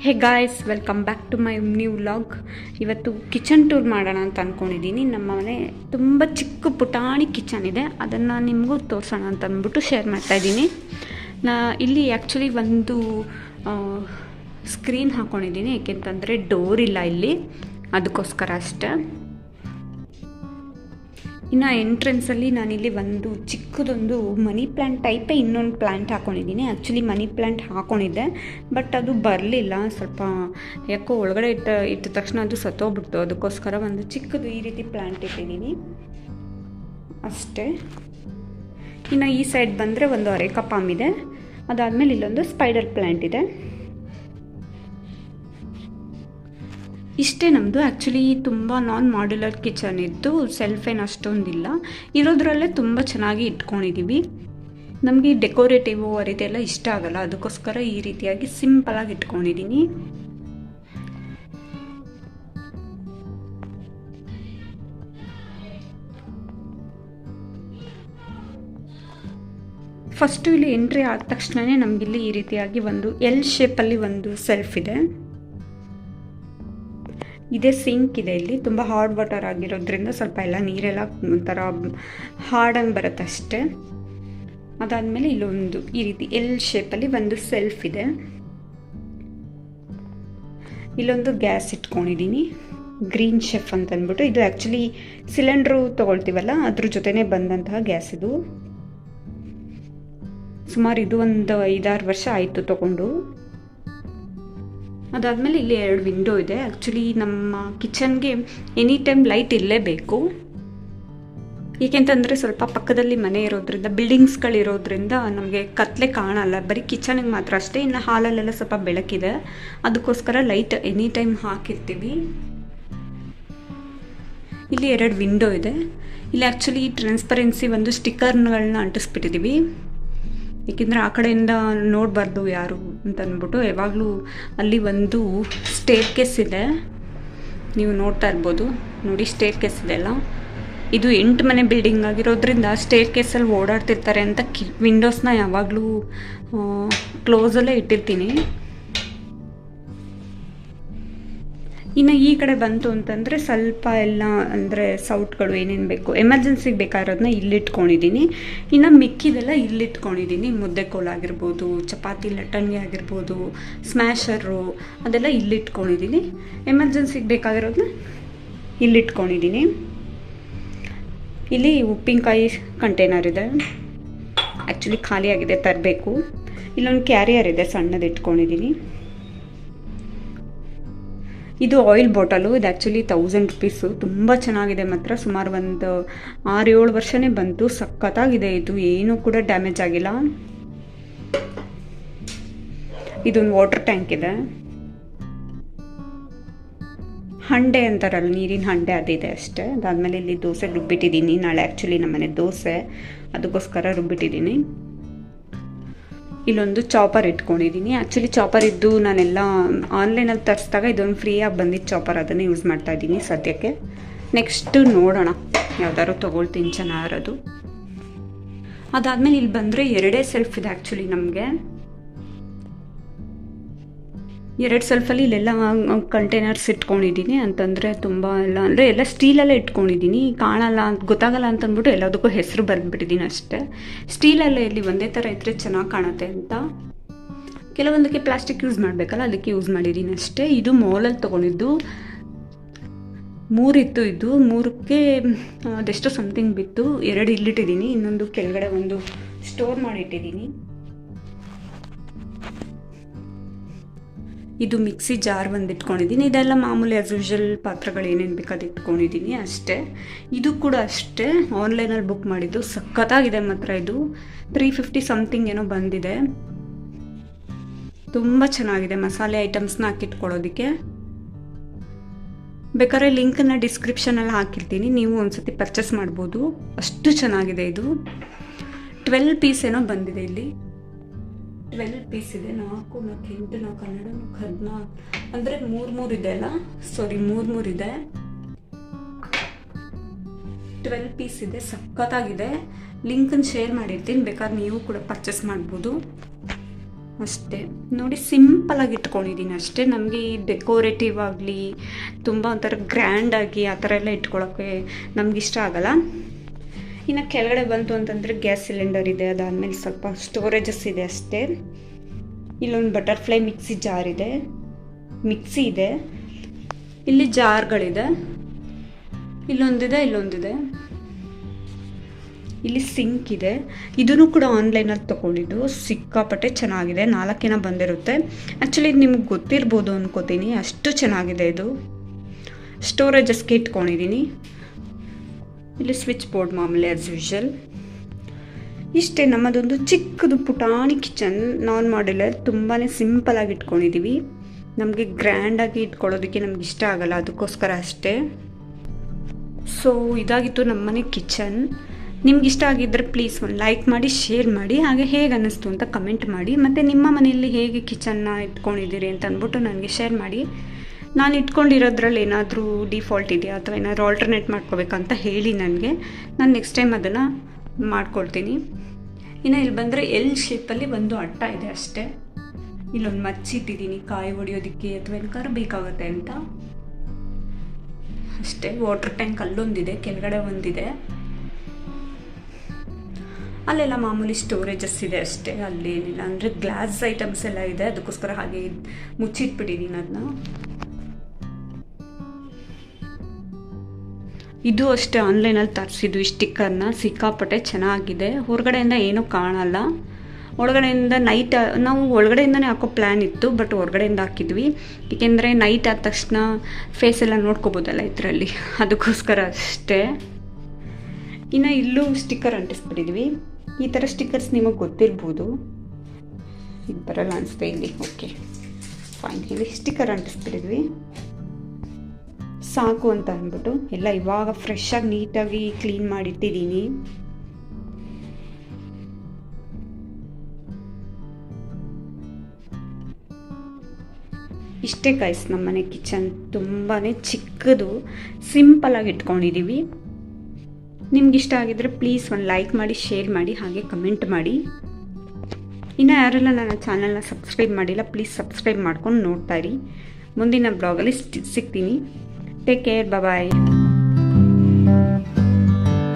Hey guys, welcome back to my new vlog. ಇವತ್ತು kitchen tour ಮಾಡೋಣ ಅಂತ ಅಂದ್ಕೊಂಡಿದ್ದೀನಿ. ನಮ್ಮ ಮನೆ ತುಂಬ ಚಿಕ್ಕ ಪುಟಾಣಿ ಕಿಚನ್ ಇದೆ, ಅದನ್ನು ನಿಮಗೂ ತೋರಿಸೋಣ ಅಂತ ಅಂದ್ಬಿಟ್ಟು ಶೇರ್ ಮಾಡ್ತಾಯಿದ್ದೀನಿ. ಇಲ್ಲಿ ಆ್ಯಕ್ಚುಲಿ ಒಂದು ಸ್ಕ್ರೀನ್ ಹಾಕ್ಕೊಂಡಿದ್ದೀನಿ, ಏಕೆಂತಂದರೆ ಡೋರ್ ಇಲ್ಲ ಇಲ್ಲಿ, ಅದಕ್ಕೋಸ್ಕರ ಅಷ್ಟೇ. ಇನ್ನು ಎಂಟ್ರೆನ್ಸಲ್ಲಿ ನಾನಿಲ್ಲಿ ಒಂದು ಚಿಕ್ಕದೊಂದು ಮನಿ ಪ್ಲ್ಯಾಂಟ್ ಟೈಪೇ ಇನ್ನೊಂದು ಪ್ಲ್ಯಾಂಟ್ ಹಾಕ್ಕೊಂಡಿದ್ದೀನಿ. ಆ್ಯಕ್ಚುಲಿ ಮನಿ ಪ್ಲ್ಯಾಂಟ್ ಹಾಕ್ಕೊಂಡಿದ್ದೆ, ಬಟ್ ಅದು ಬರಲಿಲ್ಲ. ಸ್ವಲ್ಪ ಯಾಕೋ ಒಳಗಡೆ ಇಟ್ಟ ತಕ್ಷಣ ಅದು ಸತ್ತೋಗ್ಬಿಡ್ತು. ಅದಕ್ಕೋಸ್ಕರ ಒಂದು ಚಿಕ್ಕದು ಈ ರೀತಿ ಪ್ಲ್ಯಾಂಟ್ ಇಟ್ಟಿದ್ದೀನಿ ಅಷ್ಟೇ. ಇನ್ನು ಈ ಸೈಡ್ ಬಂದರೆ ಒಂದು ಅರೇಕಾ ಪಾಮ್ ಇದೆ, ಅದಾದಮೇಲೆ ಇಲ್ಲೊಂದು ಸ್ಪೈಡರ್ ಪ್ಲ್ಯಾಂಟ್ ಇದೆ. ಇಷ್ಟೇ ನಮ್ಮದು. ಆ್ಯಕ್ಚುಲಿ ತುಂಬ ನಾನ್ ಮಾಡ್ಯುಲರ್ ಕಿಚನ್ ಇದ್ದು, ಸೆಲ್ಫ್ ಏನು ಅಷ್ಟೊಂದಿಲ್ಲ, ಇರೋದ್ರಲ್ಲೇ ತುಂಬ ಚೆನ್ನಾಗಿ ಇಟ್ಕೊಂಡಿದ್ದೀವಿ. ನಮಗೆ ಡೆಕೋರೇಟಿವ್ ಆ ರೀತಿ ಎಲ್ಲ ಇಷ್ಟ ಆಗಲ್ಲ, ಅದಕ್ಕೋಸ್ಕರ ಈ ರೀತಿಯಾಗಿ ಸಿಂಪಲಾಗಿ ಇಟ್ಕೊಂಡಿದ್ದೀನಿ. ಫಸ್ಟು ಇಲ್ಲಿ ಎಂಟ್ರಿ ಆದ ತಕ್ಷಣವೇ ನಮಗಿಲ್ಲಿ ಈ ರೀತಿಯಾಗಿ ಒಂದು ಎಲ್ ಶೇಪಲ್ಲಿ ಒಂದು ಸೆಲ್ಫ್ ಇದೆ. ಇದೇ ಸಿಂಕ್ ಇದೆ. ಇಲ್ಲಿ ತುಂಬ ಹಾರ್ಡ್ ವಾಟರ್ ಆಗಿರೋದ್ರಿಂದ ಸ್ವಲ್ಪ ಎಲ್ಲ ನೀರೆಲ್ಲ ಒಂಥರ ಹಾರ್ಡಂಗೆ ಬರುತ್ತೆ ಅಷ್ಟೇ. ಅದಾದಮೇಲೆ ಇಲ್ಲೊಂದು ಈ ರೀತಿ ಎಲ್ ಶೇಪಲ್ಲಿ ಒಂದು ಸೆಲ್ಫ್ ಇದೆ. ಇಲ್ಲೊಂದು ಗ್ಯಾಸ್ ಇಟ್ಕೊಂಡಿದ್ದೀನಿ, ಗ್ರೀನ್ ಶೆಫ್ ಅಂತ ಅಂದ್ಬಿಟ್ಟು. ಇದು ಆ್ಯಕ್ಚುಲಿ ಸಿಲಿಂಡ್ರು ತೊಗೊಳ್ತೀವಲ್ಲ, ಅದ್ರ ಜೊತೆನೇ ಬಂದಂತಹ ಗ್ಯಾಸ್ ಇದು. ಸುಮಾರು ಇದು ಒಂದು 5-6 ವರ್ಷ ಆಯಿತು ತೊಗೊಂಡು. ಅದಾದಮೇಲೆ ಇಲ್ಲಿ 2 ವಿಂಡೋ ಇದೆ. ಆ್ಯಕ್ಚುಲಿ ನಮ್ಮ ಕಿಚನ್ಗೆ ಎನಿ ಟೈಮ್ ಲೈಟ್ ಇರಲೇಬೇಕು, ಏಕೆಂತಂದರೆ ಸ್ವಲ್ಪ ಪಕ್ಕದಲ್ಲಿ ಮನೆ ಇರೋದ್ರಿಂದ, ಬಿಲ್ಡಿಂಗ್ಸ್ಗಳಿರೋದ್ರಿಂದ ನಮಗೆ ಕತ್ಲೆ ಕಾಣಲ್ಲ, ಬರೀ ಕಿಚನಿಗೆ ಮಾತ್ರ ಅಷ್ಟೇ. ಇನ್ನು ಹಾಲಲ್ಲೆಲ್ಲ ಸ್ವಲ್ಪ ಬೆಳಕಿದೆ, ಅದಕ್ಕೋಸ್ಕರ ಲೈಟ್ ಎನಿ ಟೈಮ್ ಹಾಕಿರ್ತೀವಿ. ಇಲ್ಲಿ 2 ವಿಂಡೋ ಇದೆ. ಇಲ್ಲಿ ಆ್ಯಕ್ಚುಲಿ ಟ್ರಾನ್ಸ್ಪರೆನ್ಸಿ ಒಂದು ಸ್ಟಿಕ್ಕರ್ಗಳನ್ನ ಅಂಟಿಸ್ಬಿಟ್ಟಿದ್ದೀವಿ, ಏಕೆಂದರೆ ಆ ಕಡೆಯಿಂದ ನೋಡಬಾರ್ದು ಯಾರು ಅಂತ ಅಂದ್ಬಿಟ್ಟು. ಯಾವಾಗಲೂ ಅಲ್ಲಿ ಒಂದು ಸ್ಟೇರ್ ಕೇಸ್ ಇದೆ, ನೀವು ನೋಡ್ತಾ ಇರ್ಬೋದು ನೋಡಿ, ಸ್ಟೇರ್ ಕೇಸ್ ಇದೆ ಅಲ್ಲ, ಇದು 8 ಮನೆ ಬಿಲ್ಡಿಂಗ್ ಆಗಿರೋದ್ರಿಂದ ಸ್ಟೇರ್ ಕೇಸಲ್ಲಿ ಓಡಾಡ್ತಿರ್ತಾರೆ ಅಂತ ವಿಂಡೋಸ್ನ ಯಾವಾಗಲೂ ಕ್ಲೋಸಲ್ಲೇ ಇಟ್ಟಿರ್ತೀನಿ. ಇನ್ನು ಈ ಕಡೆ ಬಂತು ಅಂತಂದರೆ ಸ್ವಲ್ಪ ಎಲ್ಲ ಅಂದರೆ ಸೌಟ್ಗಳು ಏನೇನು ಬೇಕು, ಎಮರ್ಜೆನ್ಸಿಗೆ ಬೇಕಾಗಿರೋದನ್ನ ಇಲ್ಲಿಟ್ಕೊಂಡಿದ್ದೀನಿ. ಇನ್ನು ಮಿಕ್ಕಿದೆಲ್ಲ ಇಲ್ಲಿಟ್ಕೊಂಡಿದ್ದೀನಿ. ಮುದ್ದೆ ಕೋಲ್ ಆಗಿರ್ಬೋದು, ಚಪಾತಿ ಲಟ್ಟಣಿಗೆ ಆಗಿರ್ಬೋದು, ಸ್ಮ್ಯಾಶರು, ಅದೆಲ್ಲ ಇಲ್ಲಿಟ್ಕೊಂಡಿದ್ದೀನಿ. ಎಮರ್ಜೆನ್ಸಿಗೆ ಬೇಕಾಗಿರೋದನ್ನ ಇಲ್ಲಿಟ್ಕೊಂಡಿದ್ದೀನಿ. ಇಲ್ಲಿ ಉಪ್ಪಿನಕಾಯಿ ಕಂಟೈನರ್ ಇದೆ, ಆ್ಯಕ್ಚುಲಿ ಖಾಲಿಯಾಗಿದೆ, ತರಬೇಕು. ಇಲ್ಲೊಂದು ಕ್ಯಾರಿಯರ್ ಇದೆ, ಸಣ್ಣದು ಇಟ್ಕೊಂಡಿದ್ದೀನಿ. ಇದು ಆಯಿಲ್ ಬಾಟಲು, ಇದು ಆ್ಯಕ್ಚುಲಿ 1000 ರುಪೀಸು. ತುಂಬ ಚೆನ್ನಾಗಿದೆ ಮಾತ್ರ, ಸುಮಾರು ಒಂದು 6-7 ವರ್ಷನೇ ಬಂತು. ಸಖತ್ತಾಗಿದೆ ಇದು, ಏನೂ ಕೂಡ ಡ್ಯಾಮೇಜ್ ಆಗಿಲ್ಲ. ಇದೊಂದು ವಾಟರ್ ಟ್ಯಾಂಕ್ ಇದೆ. ಹಂಡೆ ಅಂತಾರಲ್ಲ, ನೀರಿನ ಹಂಡೆ, ಅದಿದೆ ಅಷ್ಟೇ. ಅದಾದಮೇಲೆ ಇಲ್ಲಿ ದೋಸೆ ರುಬ್ಬಿಟ್ಟಿದ್ದೀನಿ. ನಾಳೆ ಆ್ಯಕ್ಚುಲಿ ನಮ್ಮನೆ ದೋಸೆ, ಅದಕ್ಕೋಸ್ಕರ ರುಬ್ಬಿಟ್ಟಿದ್ದೀನಿ. ಇಲ್ಲೊಂದು ಚಾಪರ್ ಇಟ್ಕೊಂಡಿದ್ದೀನಿ. ಆ್ಯಕ್ಚುಲಿ ಚಾಪರ್ ಇದ್ದು ನಾನೆಲ್ಲ ಆನ್ಲೈನಲ್ಲಿ ತರಿಸಿದಾಗ ಇದೊಂದು ಫ್ರೀಯಾಗಿ ಬಂದಿದ್ದು ಚಾಪರ್, ಅದನ್ನೇ ಯೂಸ್ ಮಾಡ್ತಾ ಇದ್ದೀನಿ ಸದ್ಯಕ್ಕೆ. ನೆಕ್ಸ್ಟು ನೋಡೋಣ ಯಾವ್ದಾದ್ರು ತೊಗೊಳ್ತೀನಿ ಚೆನ್ನಾಗಿರೋದು. ಅದಾದಮೇಲೆ ಇಲ್ಲಿ ಬಂದರೆ 2 ಸೆಲ್ಫ್ ಇದೆ ಆ್ಯಕ್ಚುಲಿ ನಮಗೆ. 2 ಸೆಲ್ಫಲ್ಲಿ ಇಲ್ಲೆಲ್ಲ ಕಂಟೈನರ್ಸ್ ಇಟ್ಕೊಂಡಿದ್ದೀನಿ. ಅಂತಂದರೆ ತುಂಬ ಎಲ್ಲ ಅಂದರೆ ಎಲ್ಲ ಸ್ಟೀಲಲ್ಲೇ ಇಟ್ಕೊಂಡಿದ್ದೀನಿ, ಕಾಣಲ್ಲ ಅಂತ ಗೊತ್ತಾಗಲ್ಲ ಅಂತಂದ್ಬಿಟ್ಟು ಎಲ್ಲದಕ್ಕೂ ಹೆಸರು ಬರೆದ್ಬಿಟ್ಟಿದ್ದೀನಿ ಅಷ್ಟೇ. ಸ್ಟೀಲಲ್ಲೇ ಇಲ್ಲಿ ಒಂದೇ ಥರ ಇದ್ದರೆ ಚೆನ್ನಾಗಿ ಕಾಣುತ್ತೆ ಅಂತ. ಕೆಲವೊಂದಕ್ಕೆ ಪ್ಲಾಸ್ಟಿಕ್ ಯೂಸ್ ಮಾಡಬೇಕಲ್ಲ, ಅದಕ್ಕೆ ಯೂಸ್ ಮಾಡಿದ್ದೀನಿ ಅಷ್ಟೇ. ಇದು ಮಾಲಲ್ಲಿ ತೊಗೊಂಡಿದ್ದು, 3 ಇತ್ತು. ಇದು 3ಕ್ಕೆ ಅದೆಷ್ಟೋ ಸಮಥಿಂಗ್ ಬಿತ್ತು. 2 ಇಲ್ಲಿಟ್ಟಿದ್ದೀನಿ, ಇನ್ನೊಂದು ಕೆಳಗಡೆ ಒಂದು ಸ್ಟೋರ್ ಮಾಡಿಟ್ಟಿದ್ದೀನಿ. ಇದು ಮಿಕ್ಸಿ ಜಾರ್ ಒಂದು ಇಟ್ಕೊಂಡಿದ್ದೀನಿ. ಇದೆಲ್ಲ ಮಾಮೂಲಿ ಆಸ್ ಯೂಶುವಲ್ ಪಾತ್ರೆಗಳು ಏನೇನು ಬೇಕಾದ ಇಟ್ಕೊಂಡಿದ್ದೀನಿ ಅಷ್ಟೇ. ಇದು ಕೂಡ ಅಷ್ಟೇ, ಆನ್ಲೈನಲ್ಲಿ ಬುಕ್ ಮಾಡಿದ್ದು. ಸಖತ್ತಾಗಿದೆ ಮಾತ್ರ ಇದು. 350 ಸಮಥಿಂಗ್ ಏನೋ ಬಂದಿದೆ. ತುಂಬ ಚೆನ್ನಾಗಿದೆ, ಮಸಾಲೆ ಐಟಮ್ಸ್ನ ಹಾಕಿಟ್ಕೊಳ್ಳೋದಕ್ಕೆ. ಬೇಕಾದ್ರೆ ಲಿಂಕನ್ನು ಡಿಸ್ಕ್ರಿಪ್ಷನಲ್ಲಿ ಹಾಕಿರ್ತೀನಿ, ನೀವು ಒಂದ್ಸತಿ ಪರ್ಚೇಸ್ ಮಾಡ್ಬೋದು. ಅಷ್ಟು ಚೆನ್ನಾಗಿದೆ ಇದು. 12 ಪೀಸ್ ಏನೋ ಬಂದಿದೆ ಇಲ್ಲಿ. 12 ಪೀಸ್ ಇದೆ. 4, 4, 8, 4, 12, 14 ಅಂದರೆ 3 ಇದೆ ಅಲ್ಲ, ಸಾರಿ 3 ಇದೆ. 12 ಪೀಸ್ ಇದೆ, ಸಖತ್ತಾಗಿದೆ. ಲಿಂಕನ್ನು ಶೇರ್ ಮಾಡಿರ್ತೀನಿ, ಬೇಕಾದ್ರೆ ನೀವು ಕೂಡ ಪರ್ಚೇಸ್ ಮಾಡ್ಬೋದು. ಅಷ್ಟೇ ನೋಡಿ, ಸಿಂಪಲಾಗಿ ಇಟ್ಕೊಂಡಿದ್ದೀನಿ ಅಷ್ಟೇ. ನಮಗೆ ಈ ಡೆಕೋರೇಟಿವ್ ಆಗಲಿ ತುಂಬ ಒಂಥರ ಗ್ರ್ಯಾಂಡಾಗಿ ಆ ಥರ ಎಲ್ಲ ಇಟ್ಕೊಳ್ಳೋಕ್ಕೆ ನಮಗಿಷ್ಟ ಆಗಲ್ಲ. ಇನ್ನು ಕೆಳಗಡೆ ಬಂತು ಅಂತಂದರೆ ಗ್ಯಾಸ್ ಸಿಲಿಂಡರ್ ಇದೆ, ಅದಾದಮೇಲೆ ಸ್ವಲ್ಪ ಸ್ಟೋರೇಜಸ್ ಇದೆ ಅಷ್ಟೇ. ಇಲ್ಲೊಂದು ಬಟರ್ಫ್ಲೈ ಮಿಕ್ಸಿ ಜಾರ್ ಇದೆ, ಮಿಕ್ಸಿ ಇದೆ, ಇಲ್ಲಿ ಜಾರ್ಗಳಿದೆ, ಇಲ್ಲೊಂದಿದೆ, ಇಲ್ಲಿ ಸಿಂಕ್ ಇದೆ. ಇದನ್ನು ಕೂಡ ಆನ್ಲೈನಲ್ಲಿ ತೊಗೊಂಡಿದ್ದು, ಸಿಕ್ಕಾಪಟ್ಟೆ ಚೆನ್ನಾಗಿದೆ. 4 ಬಂದಿರುತ್ತೆ. ಆ್ಯಕ್ಚುಲಿ ಇದು ನಿಮ್ಗೆ ಗೊತ್ತಿರ್ಬೋದು ಅನ್ಕೋತೀನಿ, ಅಷ್ಟು ಚೆನ್ನಾಗಿದೆ ಇದು. ಸ್ಟೋರೇಜಸ್ಗೆ ಇಟ್ಕೊಂಡಿದ್ದೀನಿ. ಇಲ್ಲಿ ಸ್ವಿಚ್ ಬೋರ್ಡ್ ಮಾಮೂಲಿ ಆ್ಯಸ್ ಯೂಶಲ್. ಇಷ್ಟೇ ನಮ್ಮದೊಂದು ಚಿಕ್ಕದು ಪುಟಾಣಿ ಕಿಚನ್, ನಾನ್ ಮಾಡ್ಯುಲರ್, ತುಂಬಾ ಸಿಂಪಲಾಗಿ ಇಟ್ಕೊಂಡಿದ್ದೀವಿ. ನಮಗೆ ಗ್ರ್ಯಾಂಡಾಗಿ ಇಟ್ಕೊಳ್ಳೋದಕ್ಕೆ ನಮ್ಗೆ ಇಷ್ಟ ಆಗಲ್ಲ, ಅದಕ್ಕೋಸ್ಕರ ಅಷ್ಟೇ. ಸೊ ಇದಾಗಿತ್ತು ನಮ್ಮನೆ ಕಿಚನ್. ನಿಮ್ಗೆ ಇಷ್ಟ ಆಗಿದ್ದರೆ ಪ್ಲೀಸ್ ಒಂದು ಲೈಕ್ ಮಾಡಿ, ಶೇರ್ ಮಾಡಿ, ಹಾಗೆ ಹೇಗೆ ಅನ್ನಿಸ್ತು ಅಂತ ಕಮೆಂಟ್ ಮಾಡಿ. ಮತ್ತು ನಿಮ್ಮ ಮನೆಯಲ್ಲಿ ಹೇಗೆ ಕಿಚನ್ನ ಇಟ್ಕೊಂಡಿದ್ದೀರಿ ಅಂತ ಅಂದ್ಬಿಟ್ಟು ನನಗೆ ಶೇರ್ ಮಾಡಿ. ನಾನು ಇಟ್ಕೊಂಡಿರೋದ್ರಲ್ಲಿ ಏನಾದರೂ ಡಿಫಾಲ್ಟ್ ಇದೆಯಾ ಅಥವಾ ಏನಾದರೂ ಆಲ್ಟರ್ನೇಟ್ ಮಾಡ್ಕೋಬೇಕಂತ ಹೇಳಿ ನನಗೆ. ನಾನು ನೆಕ್ಸ್ಟ್ ಟೈಮ್ ಅದನ್ನು ಮಾಡ್ಕೊಳ್ತೀನಿ. ಇನ್ನು ಇಲ್ಲಿ ಬಂದರೆ ಎಲ್ ಶೇಪಲ್ಲಿ ಒಂದು ಅಟ್ಟ ಇದೆ ಅಷ್ಟೇ. ಇಲ್ಲೊಂದು ಮಚ್ಚಿಟ್ಟಿದ್ದೀನಿ ಕಾಯಿ ಹೊಡಿಯೋದಕ್ಕೆ ಅಥವಾ ಏನಕ್ಕಾದ್ರೂ ಬೇಕಾಗುತ್ತೆ ಅಂತ ಅಷ್ಟೇ. ವಾಟರ್ ಟ್ಯಾಂಕ್ ಅಲ್ಲೊಂದಿದೆ, ಕೆಳಗಡೆ ಒಂದಿದೆ, ಅಲ್ಲೆಲ್ಲ ಮಾಮೂಲಿ ಸ್ಟೋರೇಜಸ್ ಇದೆ ಅಷ್ಟೇ. ಅಲ್ಲೇನಿಲ್ಲ, ಅಂದರೆ ಗ್ಲಾಸ್ ಐಟಮ್ಸ್ ಎಲ್ಲ ಇದೆ, ಅದಕ್ಕೋಸ್ಕರ ಹಾಗೆ ಮುಚ್ಚಿಟ್ಬಿಟ್ಟಿದ್ದೀನಿ ಅದನ್ನ. ಇದು ಅಷ್ಟೇ ಆನ್ಲೈನಲ್ಲಿ ತರಿಸಿದ್ದು ಈ ಸ್ಟಿಕ್ಕರ್ನ, ಸಿಕ್ಕಾಪಟ್ಟೆ ಚೆನ್ನಾಗಿದೆ. ಹೊರಗಡೆಯಿಂದ ಏನೂ ಕಾಣಲ್ಲ, ಒಳಗಡೆಯಿಂದ ನೈಟ್ ನಾವು ಒಳಗಡೆಯಿಂದನೇ ಹಾಕೋ ಪ್ಲ್ಯಾನ್ ಇತ್ತು, ಬಟ್ ಹೊರಗಡೆಯಿಂದ ಹಾಕಿದ್ವಿ. ಏಕೆಂದರೆ ನೈಟ್ ಆದ ತಕ್ಷಣ ಫೇಸ್ ಎಲ್ಲ ನೋಡ್ಕೋಬೋದಲ್ಲ ಇದರಲ್ಲಿ, ಅದಕ್ಕೋಸ್ಕರ ಅಷ್ಟೇ. ಇನ್ನು ಇಲ್ಲೂ ಸ್ಟಿಕ್ಕರ್ ಅಂಟಿಸ್ಬಿಟ್ಟಿದ್ವಿ. ಈ ಥರ ಸ್ಟಿಕ್ಕರ್ಸ್ ನಿಮಗೆ ಗೊತ್ತಿರ್ಬೋದು. ಇದು ಬರಲ್ಲ ಅನಿಸುತ್ತೆ ಇಲ್ಲಿ. ಓಕೆ ಫೈನ್, ಇಲ್ಲಿ ಸ್ಟಿಕ್ಕರ್ ಅಂಟಿಸ್ಬಿಟ್ಟಿದ್ವಿ ಸಾಕು ಅಂತ ಅಂದ್ಬಿಟ್ಟು. ಎಲ್ಲ ಇವಾಗ ಫ್ರೆಶ್ಶಾಗಿ ನೀಟಾಗಿ ಕ್ಲೀನ್ ಮಾಡಿಟ್ಟಿದ್ದೀನಿ. ಇಷ್ಟೇ ಗೈಸ್ ನಮ್ಮನೆ ಕಿಚನ್, ತುಂಬಾ ಚಿಕ್ಕದು, ಸಿಂಪಲಾಗಿ ಇಟ್ಕೊಂಡಿದ್ದೀವಿ. ನಿಮ್ಗೆ ಇಷ್ಟ ಆಗಿದ್ರೆ ಪ್ಲೀಸ್ ಒಂದು ಲೈಕ್ ಮಾಡಿ, ಶೇರ್ ಮಾಡಿ, ಹಾಗೆ ಕಮೆಂಟ್ ಮಾಡಿ. ಇನ್ನು ಯಾರೆಲ್ಲ ನನ್ನ ಚಾನಲ್ನ ಸಬ್ಸ್ಕ್ರೈಬ್ ಮಾಡಿಲ್ಲ ಪ್ಲೀಸ್ ಸಬ್ಸ್ಕ್ರೈಬ್ ಮಾಡ್ಕೊಂಡು ನೋಡ್ತಾ ಇರಿ. ಮುಂದಿನ ಬ್ಲಾಗಲ್ಲಿ ಸಿಗ್ತೀನಿ. ಟೇಕ್ ಕೇರ್, ಬಾಯ್.